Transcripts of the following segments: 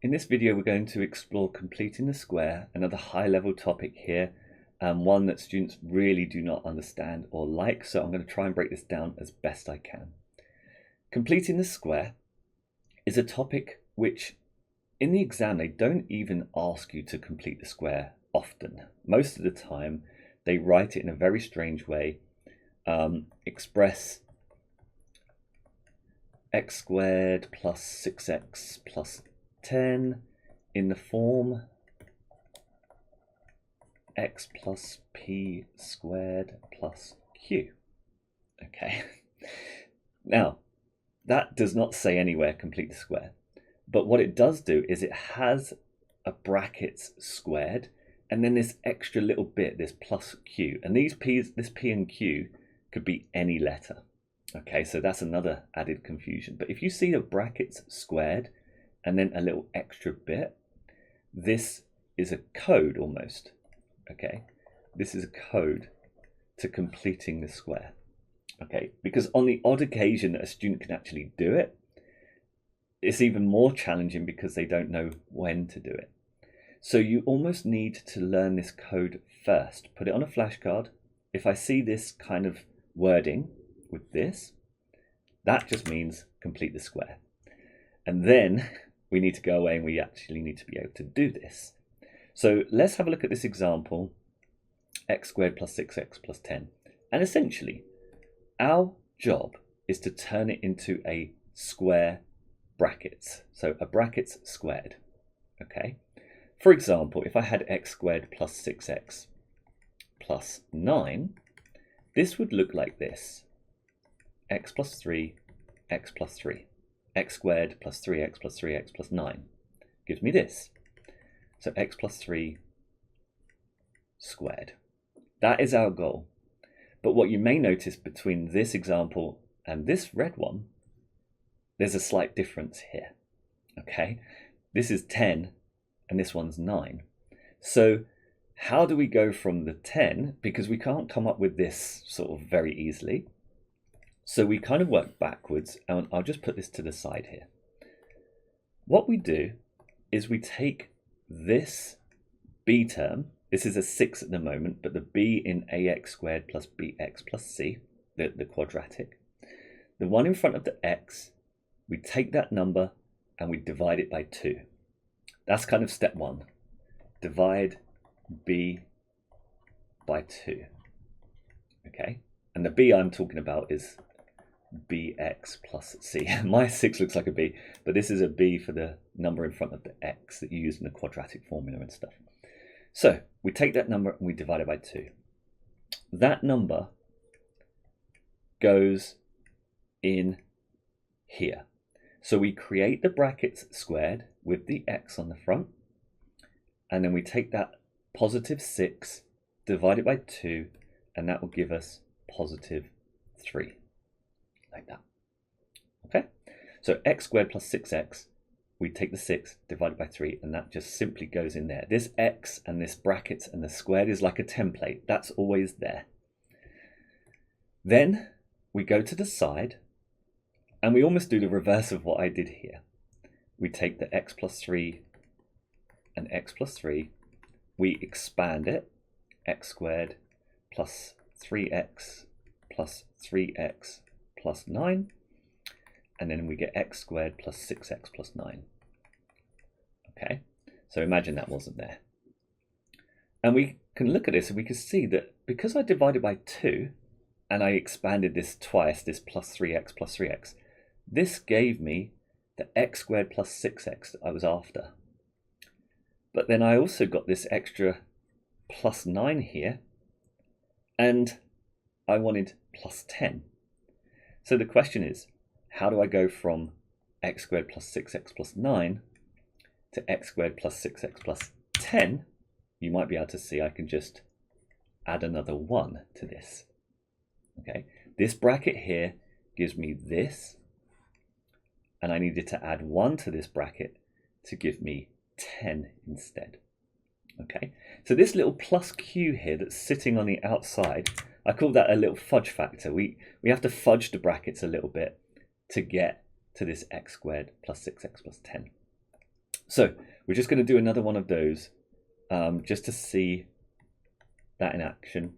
In this video, we're going to explore completing the square, another high-level topic here, and one that students really do not understand or like, so I'm going to try and break this down as best I can. Completing the square is a topic which, in the exam, they don't even ask you to complete the square often. Most of the time, they write it in a very strange way, express x squared plus 6x plus 10 in the form x plus p squared plus q. Okay, now that does not say anywhere complete the square, but what it does do is it has a brackets squared and then this extra little bit, this plus q, and this p and q could be any letter. Okay, so that's another added confusion. But if you see a brackets squared and then a little extra bit, this is a code almost. Okay, this is a code to completing the square. Okay, because on the odd occasion that a student can actually do it, it's even more challenging because they don't know when to do it. So you almost need to learn this code first. Put it on a flashcard. If I see this kind of wording with this, that just means complete the square. And then we need to go away and we actually need to be able to do this. So let's have a look at this example, x squared plus 6x plus 10. And essentially, our job is to turn it into a square brackets. So a brackets squared, okay? For example, if I had x squared plus 6x plus 9, this would look like this. X plus 3, x plus 3. X squared plus 3x plus 3x plus 9 gives me this. So x plus 3 squared. That is our goal. But what you may notice between this example and this red one, there's a slight difference here. Okay, this is 10 and this one's 9. So how do we go from the 10? Because we can't come up with this sort of very easily. So we kind of work backwards, and I'll just put this to the side here. What we do is we take this b term, this is a 6 at the moment, but the b in ax squared plus bx plus c, the quadratic, the one in front of the x, we take that number and we divide it by 2. That's kind of step one. Divide b by 2. Okay, and the b I'm talking about is bx plus c. My 6 looks like a b, but this is a b for the number in front of the x that you use in the quadratic formula and stuff. So we take that number and we divide it by 2. That number goes in here. So we create the brackets squared with the x on the front, and then we take that positive 6, divide it by 2, and that will give us positive 3. Like that. Okay, so x squared plus 6x, we take the 6 divided by 3, and that just simply goes in there. This x and this brackets and the squared is like a template. That's always there. Then we go to the side and we almost do the reverse of what I did here. We take the x plus 3 and x plus 3, we expand it, x squared plus 3x plus 3x plus 9, and then we get x squared plus 6x plus 9. Okay, so imagine that wasn't there. And we can look at this and we can see that because I divided by 2 and I expanded this twice, this plus 3x, this gave me the x squared plus 6x that I was after. But then I also got this extra plus 9 here, and I wanted plus 10. So the question is, how do I go from x squared plus 6x plus 9 to x squared plus 6x plus 10? You might be able to see I can just add another 1 to this. Okay, this bracket here gives me this, and I needed to add 1 to this bracket to give me 10 instead. Okay, so this little plus q here that's sitting on the outside, I call that a little fudge factor. We have to fudge the brackets a little bit to get to this x squared plus 6x plus 10. So we're just going to do another one of those just to see that in action.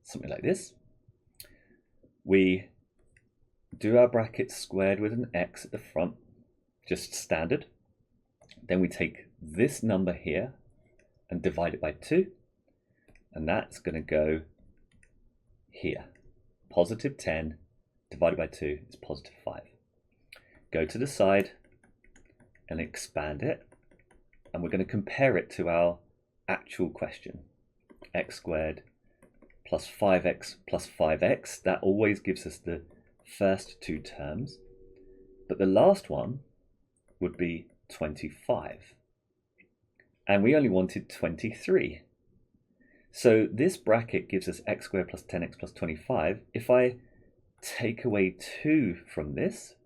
Something like this. We do our brackets squared with an x at the front, just standard. Then we take this number here and divide it by 2, and that's going to go here. Positive 10 divided by 2 is positive 5. Go to the side and expand it, and we're going to compare it to our actual question. X squared plus 5x plus 5x, that always gives us the first two terms, but the last one would be 25, and we only wanted 23. So this bracket gives us x squared plus 10x plus 25. If I take away 2 from this,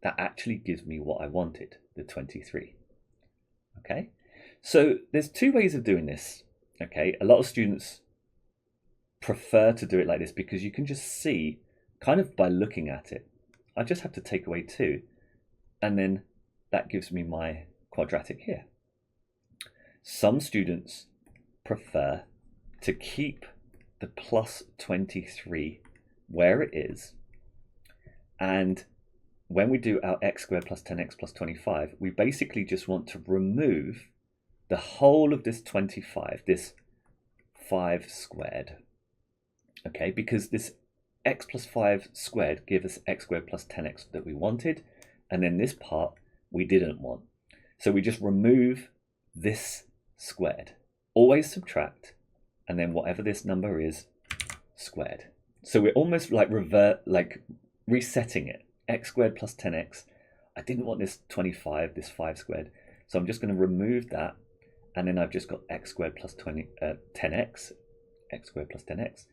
that actually gives me what I wanted, the 23. Okay, so there's two ways of doing this. Okay, a lot of students prefer to do it like this because you can just see, kind of by looking at it, I just have to take away 2, and then that gives me my quadratic here. Some students prefer to keep the plus 23 where it is, and when we do our x squared plus 10x plus 25, we basically just want to remove the whole of this 25, this 5 squared. Okay, because this x plus 5 squared gives us x squared plus 10x that we wanted, and then this part we didn't want. So we just remove this squared. Always subtract, and then whatever this number is, squared. So we're almost like resetting it. X squared plus 10x. I didn't want this 25, this 5 squared. So I'm just going to remove that, and then I've just got x squared plus 10x, x squared plus 10x.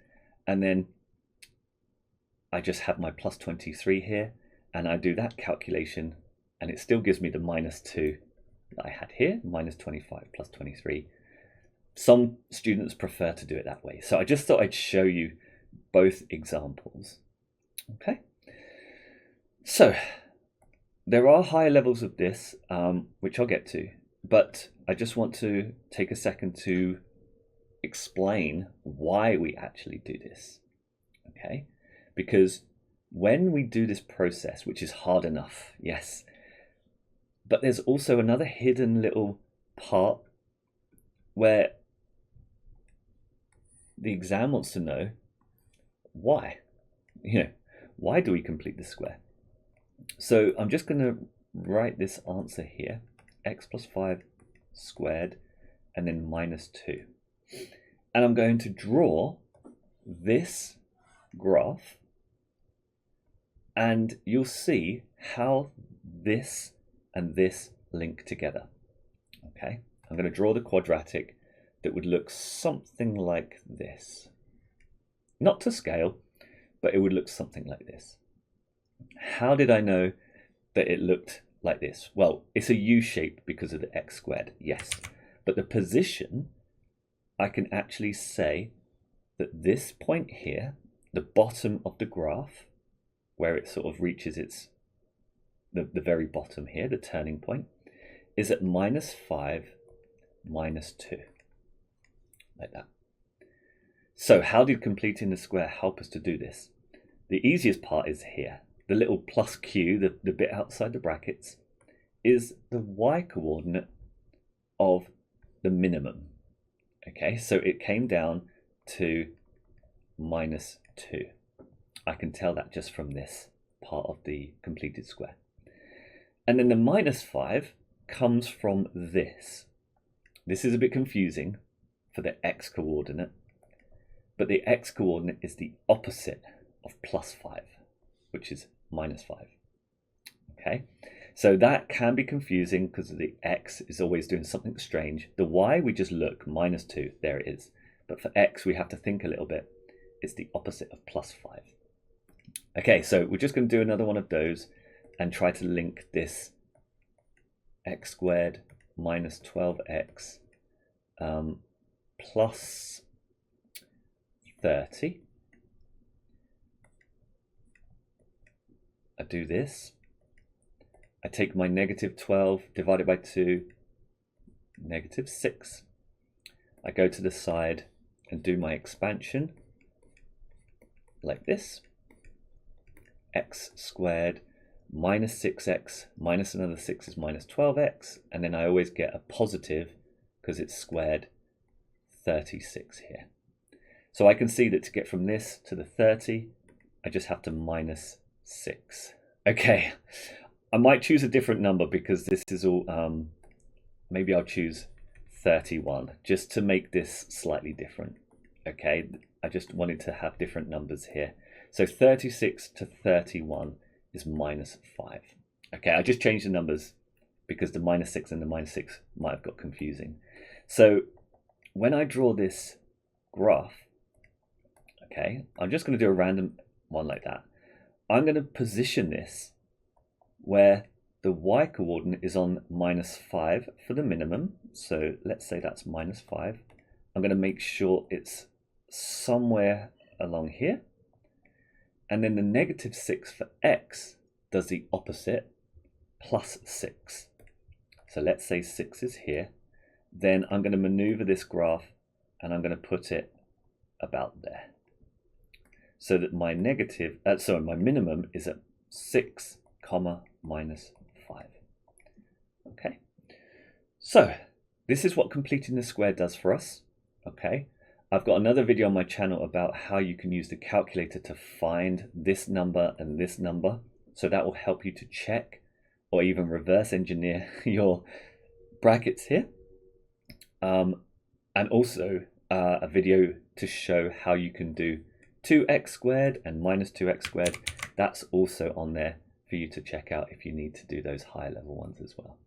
And then I just have my plus 23 here, and I do that calculation, and it still gives me the minus 2 that I had here, minus 25 plus 23. Some students prefer to do it that way. So I just thought I'd show you both examples. Okay. So there are higher levels of this, which I'll get to, but I just want to take a second to explain why we actually do this. Okay, because when we do this process, which is hard enough, yes, but there's also another hidden little part where the exam wants to know why. Why do we complete the square? So I'm just going to write this answer here, x plus 5 squared, and then minus 2. And I'm going to draw this graph, and you'll see how this and this link together. Okay, I'm going to draw the quadratic that would look something like this. Not to scale, but it would look something like this. How did I know that it looked like this? Well, it's a U shape because of the x squared, yes. But the position, I can actually say that this point here, the bottom of the graph, where it sort of reaches the very bottom here, the turning point, is at minus 5, minus 2. Like that. So how did completing the square help us to do this? The easiest part is here. The little plus q, the bit outside the brackets, is the y coordinate of the minimum. Okay, so it came down to minus 2. I can tell that just from this part of the completed square. And then the minus 5 comes from this. This is a bit confusing for the x coordinate, but the x coordinate is the opposite of plus 5, which is minus 5. Okay, so that can be confusing because the x is always doing something strange. The y, we just look, minus 2, there it is. But for x, we have to think a little bit. It's the opposite of plus 5. Okay, so we're just going to do another one of those and try to link this x squared minus 12x plus 30 I do this. I take my negative 12 divided by 2, negative 6. I go to the side and do my expansion like this. X squared minus 6x minus another 6 is minus 12x, and then I always get a positive because it's squared 36 here. So I can see that to get from this to the 30, I just have to minus 6. Okay, I might choose a different number because this is all, maybe I'll choose 31 just to make this slightly different. Okay, I just wanted to have different numbers here. So 36 to 31 is minus 5. Okay, I just changed the numbers because the minus 6 and the minus 6 might have got confusing. So when I draw this graph, okay, I'm just going to do a random one like that. I'm going to position this where the y coordinate is on minus 5 for the minimum. So let's say that's minus 5. I'm going to make sure it's somewhere along here. And then the negative 6 for x does the opposite, plus 6. So let's say 6 is here. Then I'm going to maneuver this graph and I'm going to put it about there. So that my my minimum is at 6, minus 5. Okay. So this is what completing the square does for us. Okay. I've got another video on my channel about how you can use the calculator to find this number and this number. So that will help you to check or even reverse engineer your brackets here. And also a video to show how you can do 2x squared and minus 2x squared. That's also on there for you to check out if you need to do those higher level ones as well.